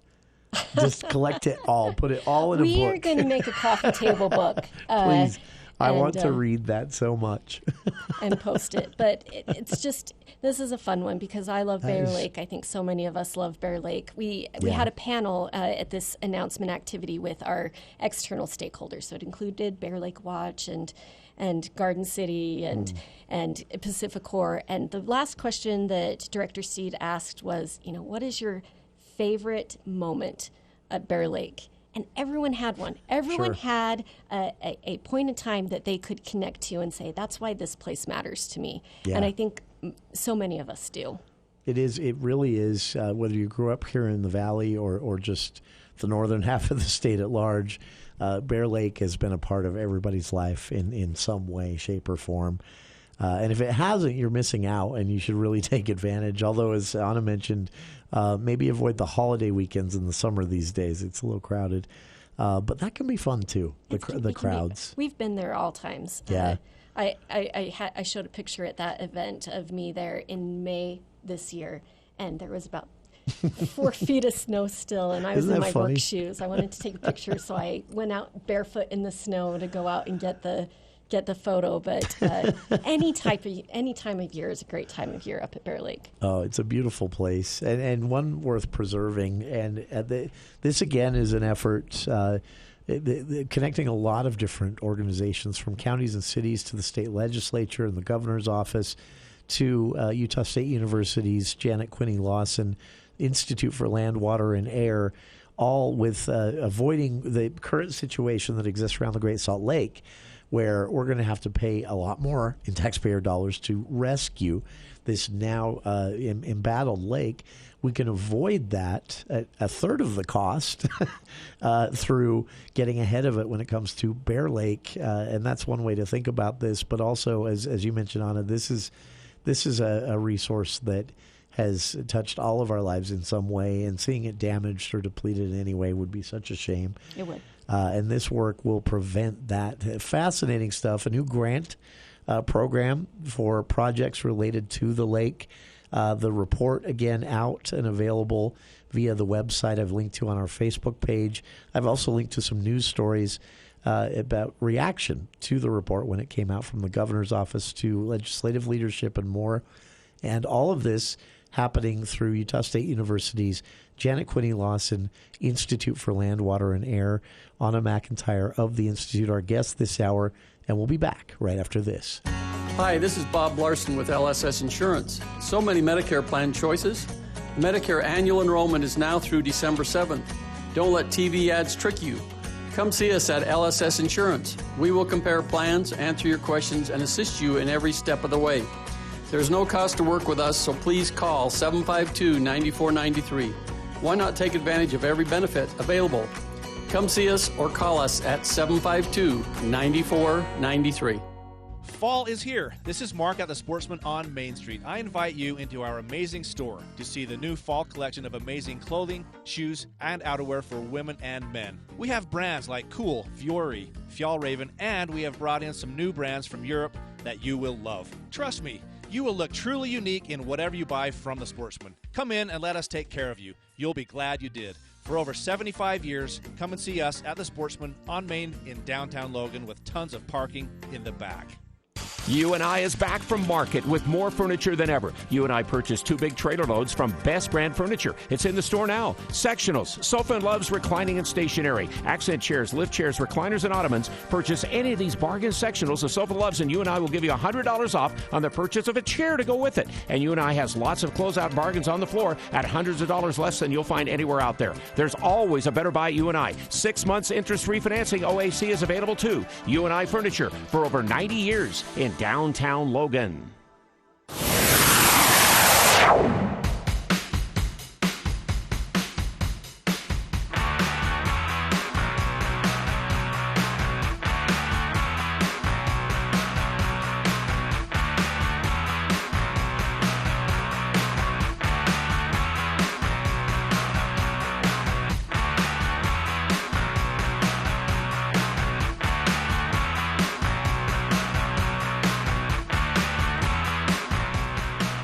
Just collect it all, put it all in a book. We are going to make a coffee table book. Please. I want to read that so much. And post it. But it's just, this is a fun one because I love Bear Lake. I think so many of us love Bear Lake. We had a panel at this announcement activity with our external stakeholders. So it included Bear Lake Watch and Garden City and Pacificor. And the last question that Director Steed asked was, what is your favorite moment at Bear Lake? And everyone had one. Everyone had a point in time that they could connect to and say, that's why this place matters to me. Yeah. And I think so many of us do. It is. It really is, whether you grew up here in the Valley or just the northern half of the state at large, Bear Lake has been a part of everybody's life in some way, shape, or form. And if it hasn't, you're missing out, and you should really take advantage. Although, as Anna mentioned, maybe avoid the holiday weekends in the summer these days. It's a little crowded. But that can be fun, too, the crowds. We've been there all times. Yeah. I showed a picture at that event of me there in May this year, and there was about 4 feet of snow still, and I was in my work shoes. I wanted to take a picture, so I went out barefoot in the snow to go out and get the photo. But any time of year is a great time of year up at Bear Lake. Oh, it's a beautiful place, and one worth preserving. And this again is an effort connecting a lot of different organizations, from counties and cities to the state legislature and the governor's office to Utah State University's Janet Quinney Lawson Institute for Land, Water, and Air, all with avoiding the current situation that exists around the Great Salt Lake, where we're going to have to pay a lot more in taxpayer dollars to rescue this now embattled lake. We can avoid that at a third of the cost through getting ahead of it when it comes to Bear Lake, and that's one way to think about this. But also, as you mentioned, Anna, this is a resource that has touched all of our lives in some way, and seeing it damaged or depleted in any way would be such a shame. It would. And this work will prevent that. Fascinating stuff. A new grant program for projects related to the lake. The report, again, out and available via the website I've linked to on our Facebook page. I've also linked to some news stories about reaction to the report when it came out from the governor's office to legislative leadership and more. And all of this happening through Utah State University's Janet Quinney Lawson Institute for Land, Water, and Air. Anna McEntire of the Institute, our guest this hour, and we'll be back right after this. Hi, this is Bob Larson with LSS Insurance. So many Medicare plan choices. Medicare annual enrollment is now through December 7th. Don't let TV ads trick you. Come see us at LSS Insurance. We will compare plans, answer your questions, and assist you in every step of the way. There's no cost to work with us, so please call 752-9493. Why not take advantage of every benefit available? Come see us or call us at 752-9493. Fall is here. This is Mark at the Sportsman on Main Street. I invite you into our amazing store to see the new fall collection of amazing clothing, shoes, and outerwear for women and men. We have brands like Cool, Fiore, Fjallraven, and we have brought in some new brands from Europe that you will love. Trust me, you will look truly unique in whatever you buy from the Sportsman. Come in and let us take care of you. You'll be glad you did. For over 75 years, come and see us at the Sportsman on Main in downtown Logan with tons of parking in the back. UNI is back from market with more furniture than ever. UNI purchased 2 big trailer loads from Best Brand Furniture. It's in the store now. Sectionals, Sofa and Loves, reclining and stationary, accent chairs, lift chairs, recliners, and ottomans. Purchase any of these bargain sectionals of Sofa and Loves, and UNI will give you $100 off on the purchase of a chair to go with it. And UNI has lots of closeout bargains on the floor at hundreds of dollars less than you'll find anywhere out there. There's always a better buy at UNI. 6 months interest-free financing OAC is available too. UNI Furniture for over 90 years in downtown Logan.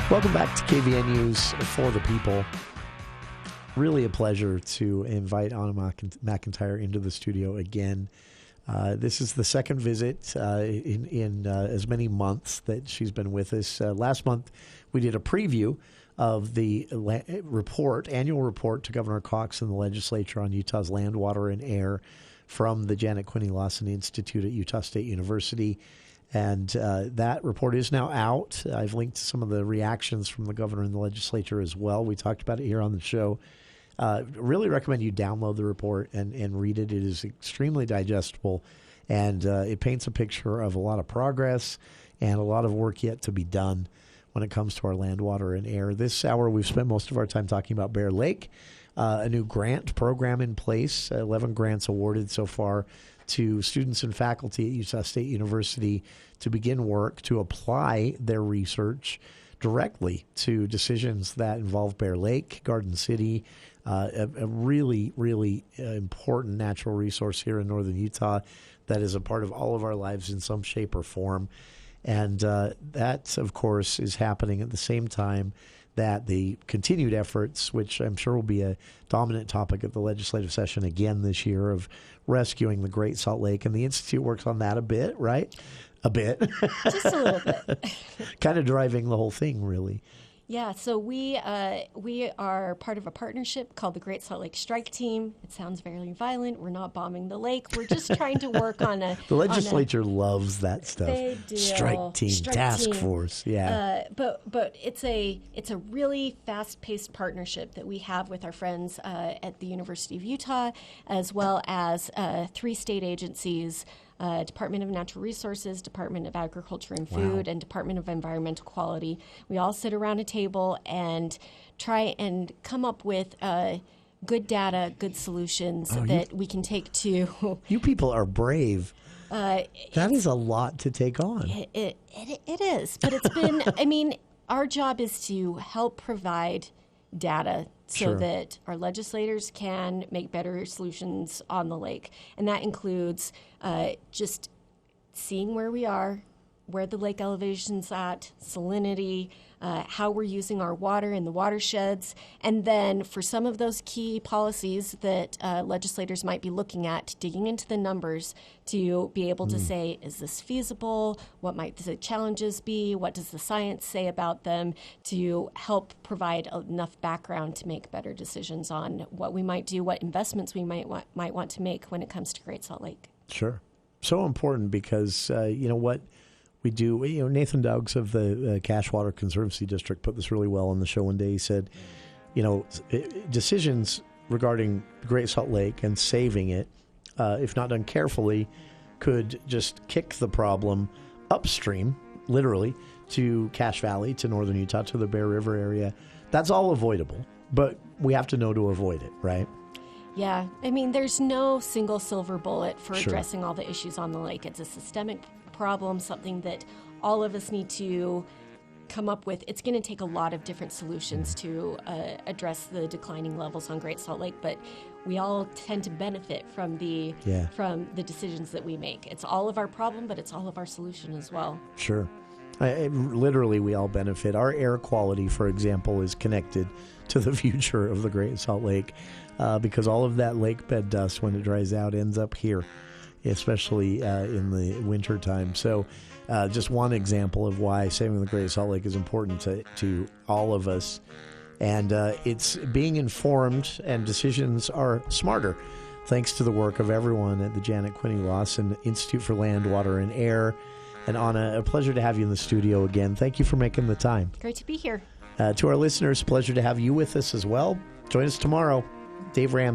Welcome back to KVN News for the People. Really a pleasure to invite Anna McEntire into the studio again. This is the second visit in as many months that she's been with us. Last month, we did a preview of the annual report to Governor Cox and the legislature on Utah's land, water, and air from the Janet Quinney Lawson Institute at Utah State University. And that report is now out. I've linked to some of the reactions from the governor and the legislature as well. We talked about it here on the show. Really recommend you download the report and read it. It is extremely digestible, and it paints a picture of a lot of progress and a lot of work yet to be done when it comes to our land, water, and air. This hour, we've spent most of our time talking about Bear Lake, a new grant program in place, 11 grants awarded so far to students and faculty at Utah State University to begin work to apply their research directly to decisions that involve Bear Lake, Garden City, a really, really important natural resource here in northern Utah that is a part of all of our lives in some shape or form. And that, of course, is happening at the same time that the continued efforts, which I'm sure will be a dominant topic at the legislative session again this year, of rescuing the Great Salt Lake. And the Institute works on that a bit, right? A bit. Just a little bit. Kind of driving the whole thing, really. Yeah, so we are part of a partnership called the Great Salt Lake Strike Team. It sounds very violent. We're not bombing the lake. We're just trying to work on a... The legislature loves that stuff. They do. Strike Team, Task Force, yeah. But it's a really fast-paced partnership that we have with our friends at the University of Utah, as well as 3 state agencies, Department of Natural Resources, Department of Agriculture and Food, and Department of Environmental Quality. We all sit around a table and try and come up with good data, good solutions that we can take to... You people are brave. That is a lot to take on. It is, but it's been... I mean, our job is to help provide data so that our legislators can make better solutions on the lake. And that includes just seeing where we are, where the lake elevation's at, salinity, how we're using our water in the watersheds. And then for some of those key policies that legislators might be looking at, digging into the numbers to be able to say, is this feasible? What might the challenges be? What does the science say about them? To help provide enough background to make better decisions on what we might do, what investments we might want to make when it comes to Great Salt Lake. Sure. So important because, what we do, Nathan Dowgs of the Cashwater Conservancy District put this really well on the show one day. He said, decisions regarding the Great Salt Lake and saving it, if not done carefully, could just kick the problem upstream, literally, to Cache Valley, to northern Utah, to the Bear River area. That's all avoidable, but we have to know to avoid it, right? Yeah. I mean, there's no single silver bullet for addressing all the issues on the lake. It's a systemic problem, something that all of us need to come up with. It's going to take a lot of different solutions to address the declining levels on Great Salt Lake, but we all tend to benefit from the decisions that we make. It's all of our problem, but it's all of our solution as well. Sure. Literally, we all benefit. Our air quality, for example, is connected to the future of the Great Salt Lake because all of that lake bed dust, when it dries out, ends up here, especially in the winter time. So just one example of why saving the Great Salt Lake is important to all of us. And it's being informed, and decisions are smarter thanks to the work of everyone at the Janet Quinney Lawson Institute for Land, Water, and Air. And Anna, a pleasure to have you in the studio again. Thank you for making the time. Great to be here. To our listeners, pleasure to have you with us as well. Join us tomorrow. Dave Ram.